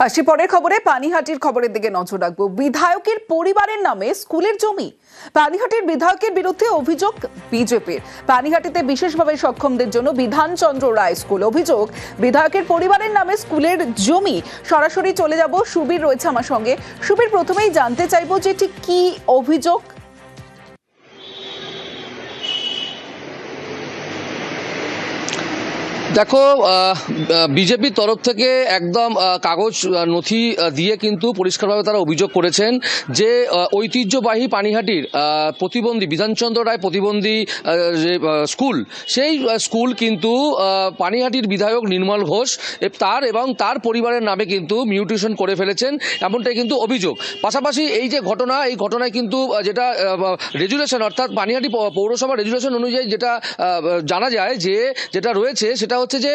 আসি পরের খবরে। পানিহাটির খবরের দিকে নজর রাখবো। বিধায়কের পরিবারের নামে স্কুলের জমি। পানিহাটির বিধায়কের বিরুদ্ধে অভিযোগ বিজেপির। পানিহাটিতে বিশেষভাবে সক্ষমদের জন্য বিধানচন্দ্র রায় স্কুল। অভিযোগ বিধায়কের পরিবারের নামে স্কুলের জমি। সরাসরি চলে যাব, সুবীর রয়েছে আমার সঙ্গে। সুবীর, প্রথমেই জানতে চাইবো যে ঠিক কি অভিযোগ। দেখো, বিজেপির তরফ থেকে একদম কাগজ নথি দিয়ে কিন্তু পরিষ্কারভাবে তারা অভিযোগ করেছেন যে ঐতিহ্যবাহী পানিহাটির প্রতিবন্ধী বিধানচন্দ্র রায় প্রতিবন্ধী যে স্কুল, সেই স্কুল কিন্তু পানিহাটির বিধায়ক নির্মল ঘোষ তার এবং তার পরিবারের নামে কিন্তু মিউটেশন করে ফেলেছেন, এমনটাই কিন্তু অভিযোগ। পাশাপাশি এই যে ঘটনা, এই ঘটনায় কিন্তু যেটা রেজুলেশন অর্থাৎ পানিহাটি পৌরসভার রেজুলেশন অনুযায়ী যেটা জানা যায় যে যেটা রয়েছে সেটা হচ্ছে যে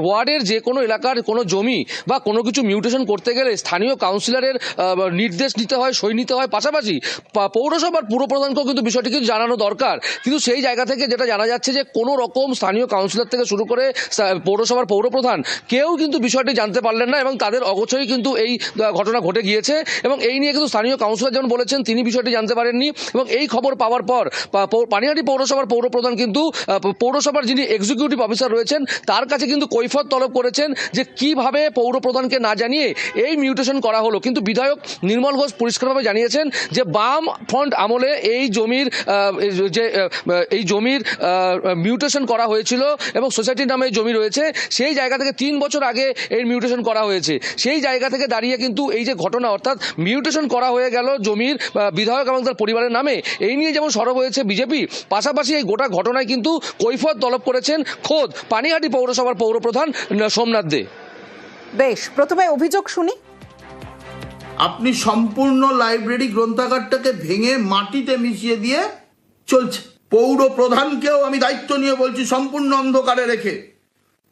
ওয়ার্ডের যে কোনো এলাকার কোনো জমি বা কোনো কিছু মিউটেশন করতে গেলে স্থানীয় কাউন্সিলরের নির্দেশ নিতে হয়, সই নিতে হয়। পাশাপাশি পৌরসভার পুরপ্রধানকেও কিন্তু বিষয়টি কিন্তু জানানো দরকার। কিন্তু সেই জায়গা থেকে যেটা জানা যাচ্ছে যে কোনো রকম স্থানীয় কাউন্সিলর থেকে শুরু করে পৌরসভার পৌরপ্রধান কেউ কিন্তু বিষয়টি জানতে পারলেন না এবং তাদের অগোচরেই কিন্তু এই ঘটনা ঘটে গিয়েছে। এবং এই নিয়ে কিন্তু স্থানীয় কাউন্সিলর যেমন বলেছেন তিনি বিষয়টি জানতে পারেননি। এবং এই খবর পাওয়ার পর পানিহাটি পৌরসভার পৌরপ্রধান কিন্তু পৌরসভার যিনি এক্সিকিউটিভ অফিসার রয়েছেন তার কাছে কিন্তু কৈফিয়ত তলব করেছেন যে কিভাবে পৌরপ্রধানকে না জানিয়ে এই মিউটেশন করা হলো। কিন্তু বিধায়ক নির্মল ঘোষ পরিষ্কারভাবে জানিয়েছেন যে বাম ফ্রন্ট আমলে এই জমির মিউটেশন করা হয়েছিল এবং সোসাইটির নামে জমি রয়েছে, সেই জায়গা থেকে 3 বছর আগে এই মিউটেশন করা হয়েছে। সেই জায়গা থেকে দাঁড়িয়ে কিন্তু এই যে ঘটনা অর্থাৎ মিউটেশন করা হয়ে গেল জমির বিধায়ক এবং তার পরিবারের নামে, এই নিয়ে যেমন সরব হয়েছে বিজেপি, পাশাপাশি এই গোটা ঘটনায় কিন্তু কৈফিয়ত তলব করেছেন খোদ পানিহাটি পৌরসভার পৌরপ্রধান সোমনাথ দে। বেশ, প্রথমে অভিযোগ শুনি। আপনি সম্পূর্ণ লাইব্রেরি গ্রন্থাগারটাকে ভেঙে মাটিতে মিশিয়ে দিয়ে চলছে। পৌর প্রধানকেও আমি দায়িত্ব নিয়ে বলছি, সম্পূর্ণ অন্ধকারে রেখে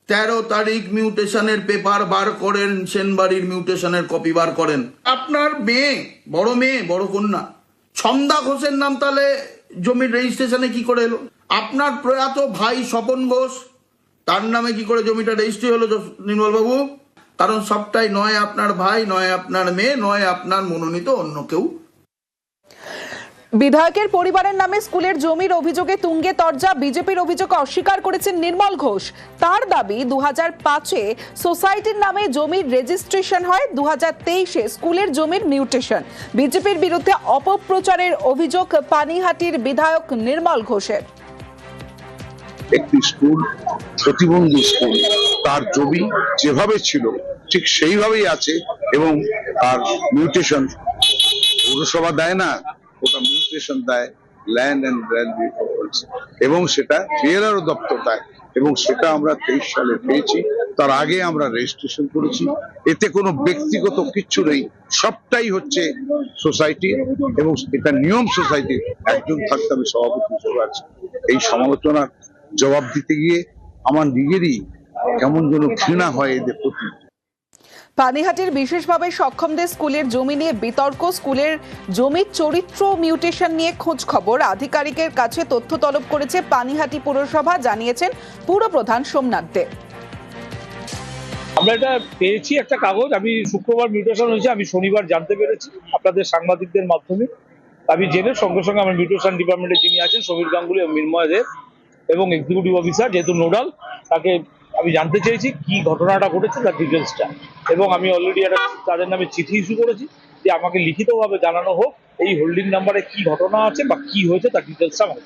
13 তারিখ মিউটেশনের পেপার বার করেন, সেনবাড়ির মিউটেশনের কপি বার করেন। আপনার মেয়ে বড় কন্যা ছন্দা ঘোষের নাম তাহলে জমির রেজিস্ট্রেশনে কি করে এলো? আপনার প্রয়াত ভাই স্বপন ঘোষ তার নামে কি করে জমিটা রেজিস্ট্রি হলো নির্মল বাবু? কারণ সবটাই নয় আপনার ভাই, নয় আপনার মেয়ে, নয় আপনার মনোনীত অন্য কেউ। বিধায়কের পরিবারের নামে স্কুলের জমির অভিযোগে তুঙ্গে তরজা। বিজেপির অভিযোগ অস্বীকার করেছেন নির্মল ঘোষ। তার দাবি 2005-এ সোসাইটির নামে জমির রেজিস্ট্রেশন হয়, 2023-এ স্কুলের জমির মিউটেশন। বিজেপির বিরুদ্ধে অপপ্রচারের অভিযোগ পানিহাটির বিধায়ক নির্মল ঘোষের। একটি স্কুল, প্রতিবন্ধী স্কুল, তার জমি যেভাবে ছিল ঠিক সেইভাবেই আছে এবং তার মিউটেশন পৌরসভা দেয় না, ওটা মিউটেশন দেয় ল্যান্ড অ্যান্ড ল্যান্ড রিফর্মস এবং সেটা বিএলআরও দপ্তর দেয় এবং সেটা আমরা 23 সালে পেয়েছি। তার আগে আমরা রেজিস্ট্রেশন করেছি। এতে কোনো ব্যক্তিগত কিচ্ছু নেই, সবটাই হচ্ছে সোসাইটি এবং এটা নিয়ম সোসাইটির। একজন থাকতে আমি সভাপতি হিসেবে আছি। এই সমালোচনার জবাব দিতে গিয়ে আমার নিজেরই কেমন যেন ঘৃণা হয় এদের প্রতি। পানিহাটির বিশেষভাবে সক্ষমদের স্কুলের জমি নিয়ে বিতর্ক। স্কুলের জমির চরিত্র মিউটেশন নিয়ে খোঁজ খবর। আধিকারিকের কাছে তথ্য তলব করেছে পানিহাটি পৌরসভা, জানিয়েছেন পুরপ্রধান সোমনাথ দে। আমরা এটা পেয়েছি একটা কাগজ, আমি শুক্রবার মিউটেশন হয়েছে, আমি শনিবার জানতে পেরেছি আপনাদের সাংবাদিকদের মাধ্যমে। আমি জেনে সঙ্গে সঙ্গে আমার মিউটেশন ডিপার্টমেন্টে যিনি আছেন সমীর গাঙ্গুলি এবং মৃন্ময় দে এবং এক্সিকিউটিভ অফিসার যেহেতু নোডাল, তাকে আমি জানতে চেয়েছি কি ঘটনাটা ঘটেছে তার ডিটেলসটা, এবং আমি অলরেডি একটা তাদের নামে চিঠি ইস্যু করেছি যে আমাকে লিখিতভাবে জানানো হোক এই হোল্ডিং নাম্বারে কি ঘটনা আছে বা কি হয়েছে তার ডিটেলসটা আমাকে।